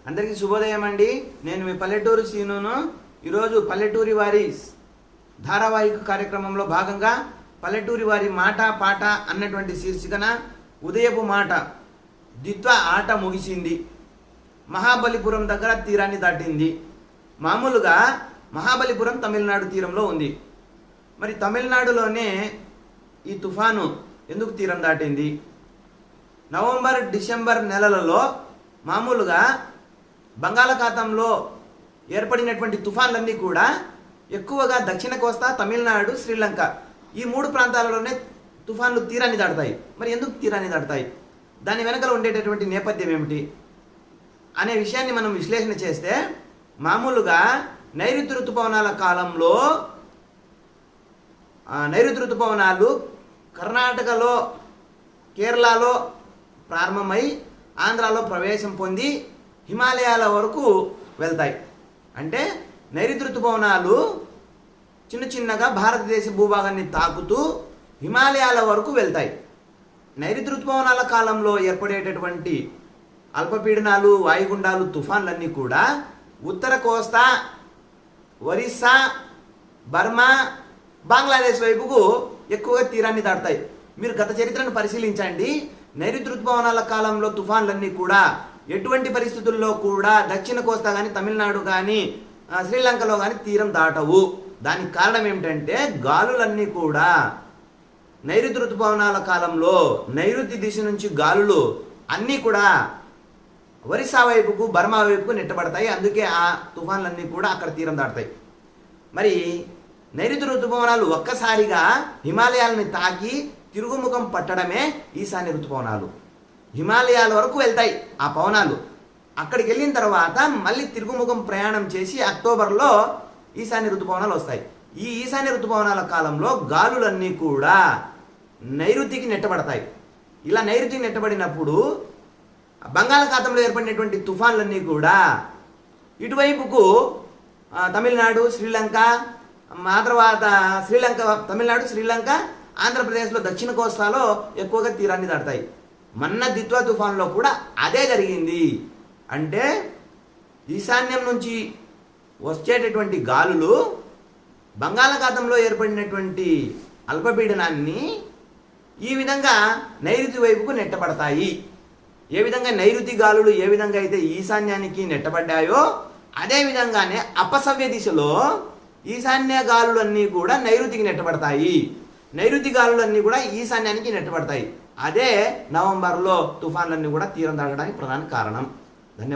అందరికీ శుభోదయం అండి. నేను మీ పల్లెటూరు సీనును. ఈరోజు పల్లెటూరి వారి ధారావాహిక కార్యక్రమంలో భాగంగా పల్లెటూరి వారి మాట పాట అన్నటువంటి శీర్షికన ఉదయపు మాట ద్విత్వ ఆట ముగిసింది. మహాబలిపురం దగ్గర తీరాన్ని దాటింది. మామూలుగా మహాబలిపురం తమిళనాడు తీరంలో ఉంది. మరి తమిళనాడులోనే ఈ తుఫాను ఎందుకు తీరం దాటింది? నవంబర్ డిసెంబర్ నెలలలో మామూలుగా బంగాళాఖాతంలో ఏర్పడినటువంటి తుఫాన్లన్నీ కూడా ఎక్కువగా దక్షిణ కోస్తా, తమిళనాడు, శ్రీలంక ఈ మూడు ప్రాంతాలలోనే తుఫాన్లు తీరాన్ని దాటుతాయి. మరి ఎందుకు తీరాన్ని దాటుతాయి? దాని వెనకాల ఉండేటటువంటి నేపథ్యం ఏమిటి అనే విషయాన్ని మనం విశ్లేషణ చేస్తే, మామూలుగా నైరుతి ఋతుపవనాల కాలంలో నైరుతి ఋతుపవనాలు కర్ణాటకలో, కేరళలో ప్రారంభమై ఆంధ్రాలో ప్రవేశం పొంది హిమాలయాల వరకు వెళ్తాయి. అంటే నైరుతి ఋతుపవనాలు చిన్న చిన్నగా భారతదేశ భూభాగాన్ని తాకుతూ హిమాలయాల వరకు వెళ్తాయి. నైరుతి ఋతుపవనాల కాలంలో ఏర్పడేటటువంటి అల్పపీడనాలు, వాయుగుండాలు, తుఫాన్లన్నీ కూడా ఉత్తర కోస్తా, ఒరిస్సా, బర్మా, బంగ్లాదేశ్ వైపుకు ఎక్కువగా తీరాన్ని దాటుతాయి. మీరు గత చరిత్రను పరిశీలించండి. నైరుతి ఋతుపవనాల కాలంలో తుఫాన్లన్నీ కూడా ఎటువంటి పరిస్థితుల్లో కూడా దక్షిణ కోస్తా కానీ, తమిళనాడు కానీ, శ్రీలంకలో కానీ తీరం దాటవు. దానికి కారణం ఏమిటంటే, గాలులన్నీ కూడా నైరుతి ఋతుపవనాల కాలంలో నైరుతి దిశ నుంచి గాలులు అన్నీ కూడా ఒరిస్సా వైపుకు, బర్మా వైపుకు నెట్టబడతాయి. అందుకే ఆ తుఫాన్లన్నీ కూడా అక్కడ తీరం దాటుతాయి. మరి నైరుతి ఋతుపవనాలు ఒక్కసారిగా హిమాలయాలని తాకి తిరుగుముఖం పట్టడమే ఈశాన్య ఋతుపవనాలు. హిమాలయాల వరకు వెళ్తాయి ఆ పవనాలు. అక్కడికి వెళ్ళిన తర్వాత మళ్ళీ తిరుగుముఖం ప్రయాణం చేసి అక్టోబర్లో ఈశాన్య ఋతుపవనాలు వస్తాయి. ఈ ఈశాన్య ఋతుపవనాల కాలంలో గాలులన్నీ కూడా నైరుతికి నెట్టబడతాయి. ఇలా నైరుతికి నెట్టబడినప్పుడు బంగాళాఖాతంలో ఏర్పడినటువంటి తుఫాన్లన్నీ కూడా ఇటువైపుకు తమిళనాడు, శ్రీలంక, ఆ తర్వాత శ్రీలంక, తమిళనాడు, శ్రీలంక, ఆంధ్రప్రదేశ్లో దక్షిణ కోస్తాలో ఎక్కువగా తీరాన్ని దాటుతాయి. మొన్న దిత్వా తుఫాన్లో కూడా అదే జరిగింది. అంటే ఈశాన్యం నుంచి వచ్చేటటువంటి గాలులు బంగాళాఖాతంలో ఏర్పడినటువంటి అల్పపీడనాన్ని ఈ విధంగా నైరుతి వైపుకు నెట్టబడతాయి. ఏ విధంగా నైరుతి గాలులు ఏ విధంగా అయితే ఈశాన్యానికి నెట్టబడ్డాయో, అదే విధంగానే అపసవ్య దిశలో ఈశాన్య గాలులన్నీ కూడా నైరుతికి నెట్టబడతాయి. నైరుతి గాలులన్నీ కూడా ఈశాన్యానికి నెట్టబడతాయి. అదే నవంబర్లో తుఫాన్లన్నీ కూడా తీరం దాటడానికి ప్రధాన కారణం. ధన్యవాదాలు.